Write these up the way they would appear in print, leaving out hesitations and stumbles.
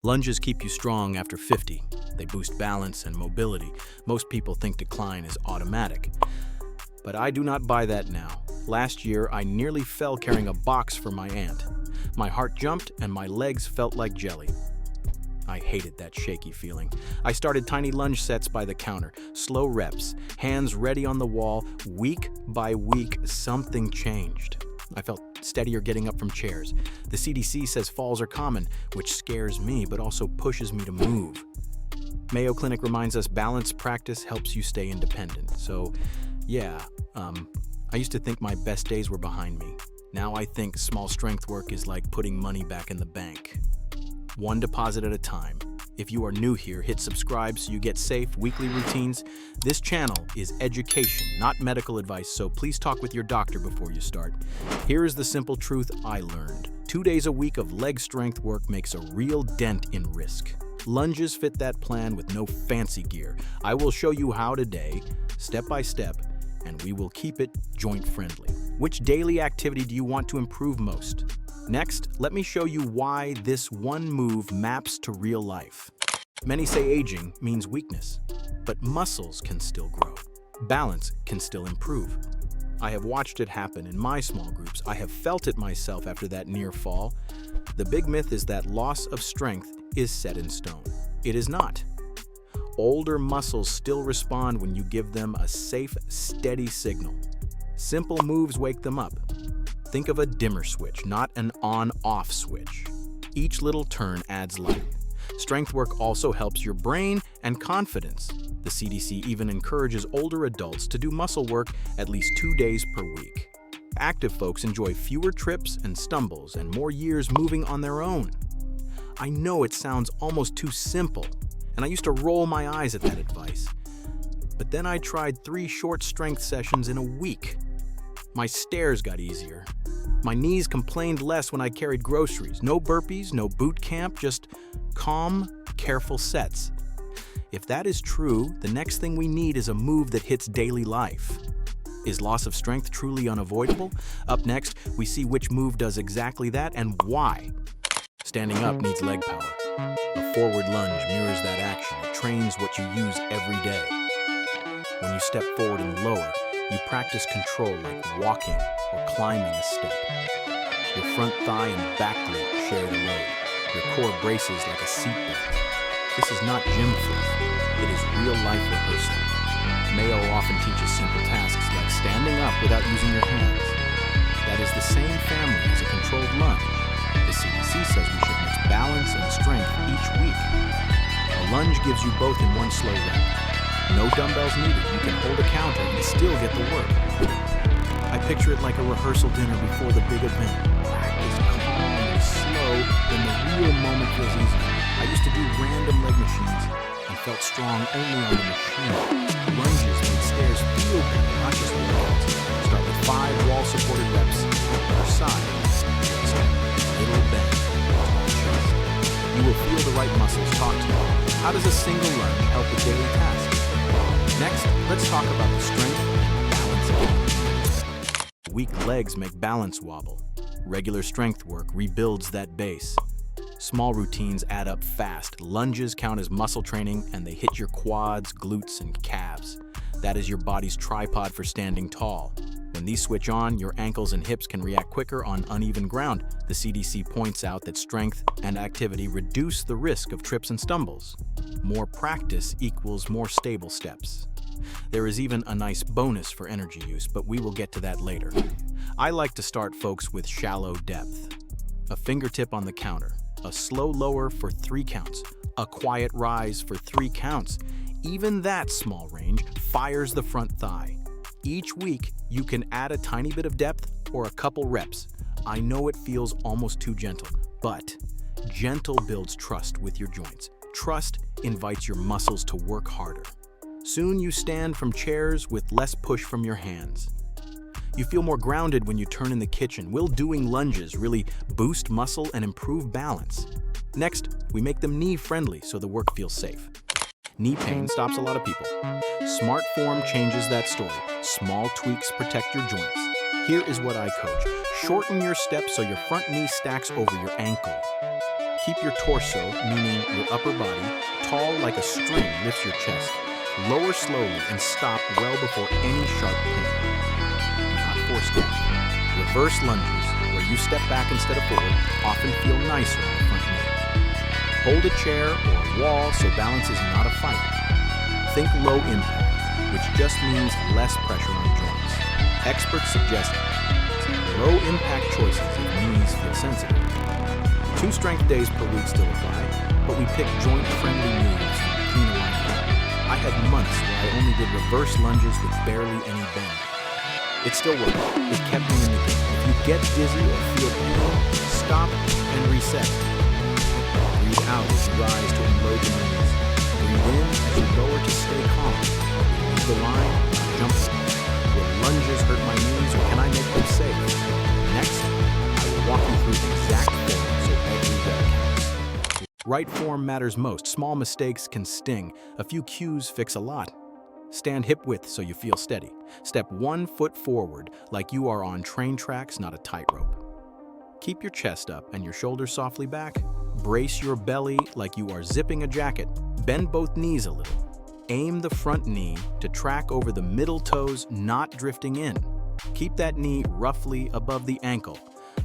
Lunges keep you strong after 50. They boost balance and mobility. Most people think decline is automatic. But I do not buy that now. Last year, I nearly fell carrying a box for my aunt. My heart jumped and my legs felt like jelly. I hated that shaky feeling. I started tiny lunge sets by the counter, slow reps, hands ready on the wall. Week by week, something changed. I felt steadier getting up from chairs. The CDC says falls are common, which scares me but also pushes me to move. Mayo Clinic reminds us balanced practice helps you stay independent. So, yeah, I used to think my best days were behind me. Now I think small strength work is like putting money back in the bank. One deposit at a time. If you are new here, hit subscribe so you get safe, weekly routines. This channel is education, not medical advice, so please talk with your doctor before you start. Here is the simple truth I learned. 2 days a week of leg strength work makes a real dent in risk. Lunges fit that plan with no fancy gear. I will show you how today, step by step, and we will keep it joint-friendly. Which daily activity do you want to improve most? Next, let me show you why this one move maps to real life. Many say aging means weakness, but muscles can still grow. Balance can still improve. I have watched it happen in my small groups. I have felt it myself after that near fall. The big myth is that loss of strength is set in stone. It is not. Older muscles still respond when you give them a safe, steady signal. Simple moves wake them up. Think of a dimmer switch, not an on-off switch. Each little turn adds light. Strength work also helps your brain and confidence. The CDC even encourages older adults to do muscle work at least 2 days per week. Active folks enjoy fewer trips and stumbles and more years moving on their own. I know it sounds almost too simple, and I used to roll my eyes at that advice. But then I tried 3 short strength sessions in a week. My stairs got easier. My knees complained less when I carried groceries. No burpees, no boot camp, just calm, careful sets. If that is true, the next thing we need is a move that hits daily life. Is loss of strength truly unavoidable? Up next, we see which move does exactly that and why. Standing up needs leg power. A forward lunge mirrors that action. It trains what you use every day. When you step forward and lower, you practice control like walking or climbing a step. Your front thigh and back glute share the load. Your core braces like a seatbelt. This is not gym fluff. It is real-life rehearsal. Mayo often teaches simple tasks like standing up without using your hands. That is the same family as a controlled lunge. The CDC says we should mix balance and strength each week. A lunge gives you both in one slow rep. No dumbbells needed. You can hold a counter and still get the work. I picture it like a rehearsal dinner before the big event. Practice calm and slow, then the real moment feels easy. I used to do random leg machines and felt strong only on the machine. Lunges made stairs feel good, not just workouts. Start with 5 wall-supported reps per side. Step, little bend, chest. You will feel the right muscles talk to you. How does a single lunge help with daily tasks? Next, let's talk about the strength and balance gains. Weak legs make balance wobble. Regular strength work rebuilds that base. Small routines add up fast. Lunges count as muscle training and they hit your quads, glutes, and calves. That is your body's tripod for standing tall. When these switch on, your ankles and hips can react quicker on uneven ground. The CDC points out that strength and activity reduce the risk of trips and stumbles. More practice equals more stable steps. There is even a nice bonus for energy use, but we will get to that later. I like to start folks with shallow depth. A fingertip on the counter, a slow lower for 3 counts, a quiet rise for 3 counts. Even that small range fires the front thigh. Each week, you can add a tiny bit of depth or a couple reps. I know it feels almost too gentle, but gentle builds trust with your joints. Trust invites your muscles to work harder. Soon you stand from chairs with less push from your hands. You feel more grounded when you turn in the kitchen. Will doing lunges really boost muscle and improve balance? Next, we make them knee-friendly so the work feels safe. Knee pain stops a lot of people. Smart form changes that story. Small tweaks protect your joints. Here is what I coach. Shorten your step so your front knee stacks over your ankle. Keep your torso, meaning your upper body, tall like a string lifts your chest. Lower slowly and stop well before any sharp pain. Do not force down. Reverse lunges, where you step back instead of forward, often feel nicer on the front knee. Hold a chair or a wall so balance is not a fight. Think low impact, which just means less pressure on joints. Experts suggest low impact choices if knees feel sensitive. 2 strength days per week still apply, but we pick joint-friendly moves from clean alignment. I had months where I only did reverse lunges with barely any bend. It still worked. It kept me in the game. If you get dizzy or feel pain, stop and reset. Breathe out as you rise to unload the knees. Breathe in as you lower to stay calm. Leave the line, jump. Will lunges hurt my knees or can I make them safe? Next, I will walk you through the exact form so every rep counts. Right form matters most. Small mistakes can sting. A few cues fix a lot. Stand hip width so you feel steady. Step 1 foot forward like you are on train tracks, not a tightrope. Keep your chest up and your shoulders softly back. Brace your belly like you are zipping a jacket. Bend both knees a little. Aim the front knee to track over the middle toes, not drifting in. Keep that knee roughly above the ankle.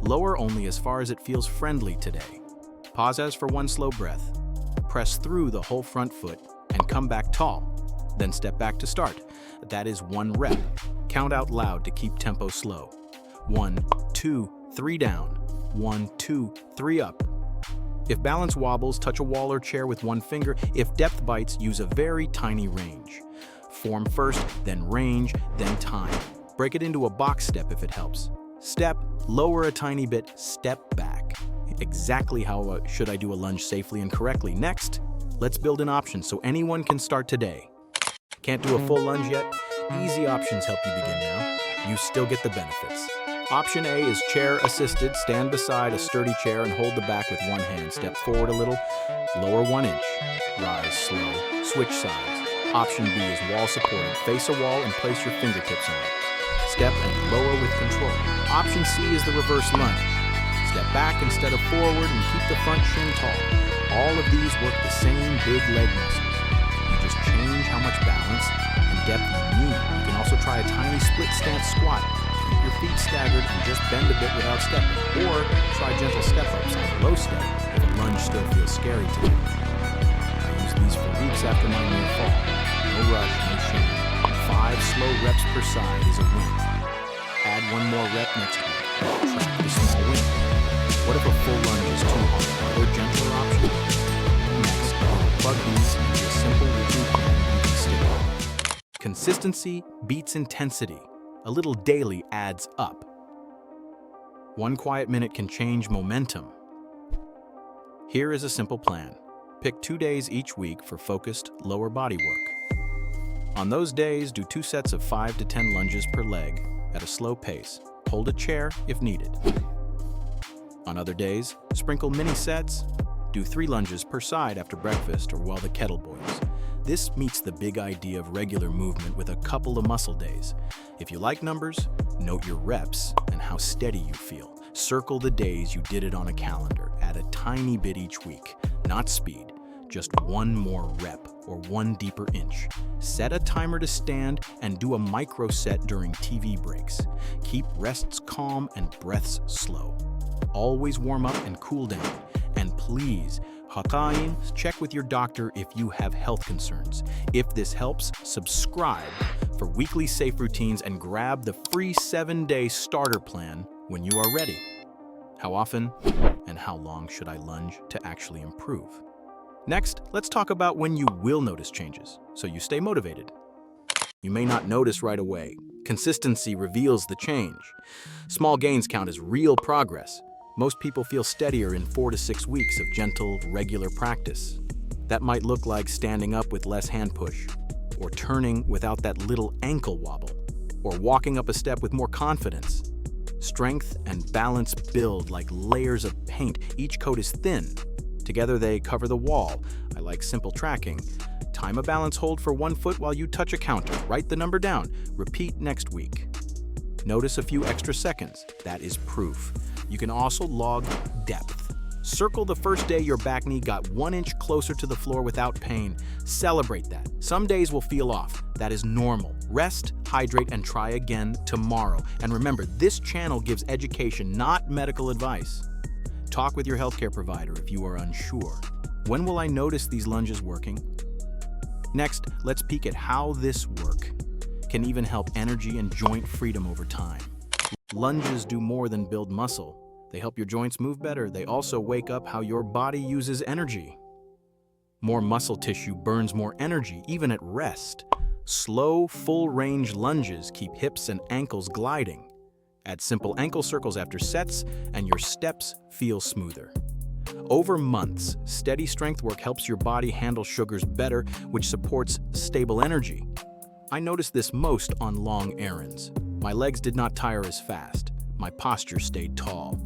Lower only as far as it feels friendly today. Pause for 1 slow breath. Press through the whole front foot and come back tall. Then step back to start. That is 1 rep. Count out loud to keep tempo slow. 1, 2, 3 down. 1, 2, 3 up. If balance wobbles, touch a wall or chair with 1 finger. If depth bites, use a very tiny range. Form first, then range, then time. Break it into a box step if it helps. Step, lower a tiny bit, step back. Exactly how should I do a lunge safely and correctly? Next, let's build an option so anyone can start today. Can't do a full lunge yet? Easy options help you begin now. You still get the benefits. Option A is chair-assisted. Stand beside a sturdy chair and hold the back with 1 hand. Step forward a little, lower 1 inch. Rise slow, switch sides. Option B is wall-supported. Face a wall and place your fingertips on it. Step and lower with control. Option C is the reverse lunge. Step back instead of forward and keep the front shin tall. All of these work the same big leg muscles. You just change how much balance and depth you need. You can also try a tiny split stance squat. Keep your feet staggered and just bend a bit without stepping. Or try gentle step-ups on a low step if a lunge still feels scary to you. I used these for weeks after my near fall. No rush, no shame. 5 slow reps per side is a win. Add 1 more rep next week. Track the small win. What if a full lunge is too hard? Are there gentler options? Next, plug these into a simple weekly plan you can stick with. Consistency beats intensity. A little daily adds up. 1 quiet minute can change momentum. Here is a simple plan. Pick 2 days each week for focused lower body work. On those days, do 2 sets of 5 to 10 lunges per leg at a slow pace. Hold a chair if needed. On other days, sprinkle mini sets. Do 3 lunges per side after breakfast or while the kettle boils. This meets the big idea of regular movement with a couple of muscle days. If you like numbers, note your reps and how steady you feel. Circle the days you did it on a calendar. Add a tiny bit each week, not speed. Just 1 more rep or 1 deeper inch. Set a timer to stand and do a micro set during TV breaks. Keep rests calm and breaths slow. Always warm up and cool down. And please, check with your doctor if you have health concerns. If this helps, subscribe for weekly safe routines and grab the free 7-day starter plan when you are ready. How often and how long should I lunge to actually improve? Next, let's talk about when you will notice changes, so you stay motivated. You may not notice right away. Consistency reveals the change. Small gains count as real progress. Most people feel steadier in 4 to 6 weeks of gentle, regular practice. That might look like standing up with less hand push, or turning without that little ankle wobble, or walking up a step with more confidence. Strength and balance build like layers of paint. Each coat is thin. Together they cover the wall. I like simple tracking. Time a balance hold for 1 foot while you touch a counter. Write the number down. Repeat next week. Notice a few extra seconds. That is proof. You can also log depth. Circle the first day your back knee got 1 inch closer to the floor without pain. Celebrate that. Some days will feel off. That is normal. Rest, hydrate, and try again tomorrow. And remember, this channel gives education, not medical advice. Talk with your healthcare provider if you are unsure. When will I notice these lunges working? Next, let's peek at how this work can even help energy and joint freedom over time. Lunges do more than build muscle. They help your joints move better. They also wake up how your body uses energy. More muscle tissue burns more energy, even at rest. Slow, full-range lunges keep hips and ankles gliding. Add simple ankle circles after sets, and your steps feel smoother. Over months, steady strength work helps your body handle sugars better, which supports stable energy. I noticed this most on long errands. My legs did not tire as fast. My posture stayed tall.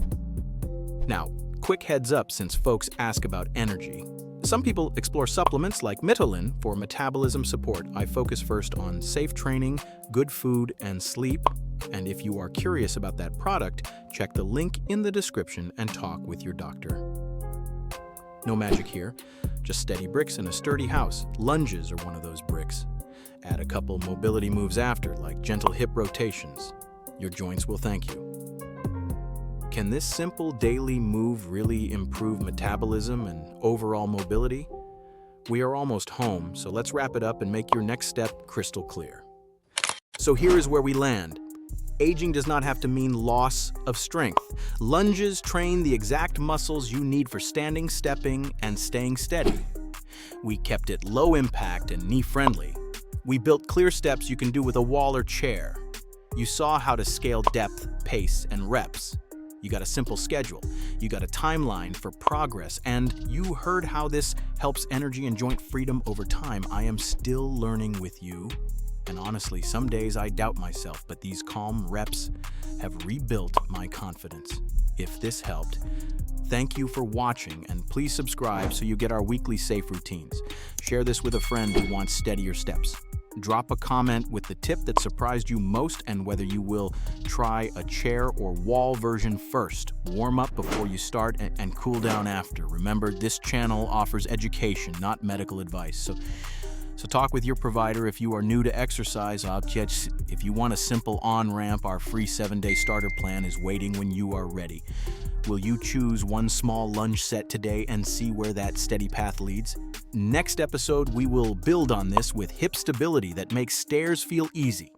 Now, quick heads up since folks ask about energy. Some people explore supplements like Mitolyn for metabolism support. I focus first on safe training, good food, and sleep. And if you are curious about that product, check the link in the description and talk with your doctor. No magic here, just steady bricks and a sturdy house. Lunges are one of those bricks. Add a couple mobility moves after, like gentle hip rotations. Your joints will thank you. Can this simple daily move really improve metabolism and overall mobility? We are almost home, so let's wrap it up and make your next step crystal clear. So here is where we land. Aging does not have to mean loss of strength. Lunges train the exact muscles you need for standing, stepping, and staying steady. We kept it low impact and knee-friendly. We built clear steps you can do with a wall or chair. You saw how to scale depth, pace, and reps. You got a simple schedule. You got a timeline for progress, and you heard how this helps energy and joint freedom over time. I am still learning with you, and honestly, some days I doubt myself, but these calm reps have rebuilt my confidence. If this helped, thank you for watching, and please subscribe so you get our weekly safe routines. Share this with a friend who wants steadier steps. Drop a comment with the tip that surprised you most and whether you will try a chair or wall version first. Warm up before you start and cool down after. Remember, this channel offers education, not medical advice. So talk with your provider if you are new to exercise objects. If you want a simple on-ramp, our free 7-day starter plan is waiting when you are ready. Will you choose one small lunge set today and see where that steady path leads? Next episode, we will build on this with hip stability that makes stairs feel easy.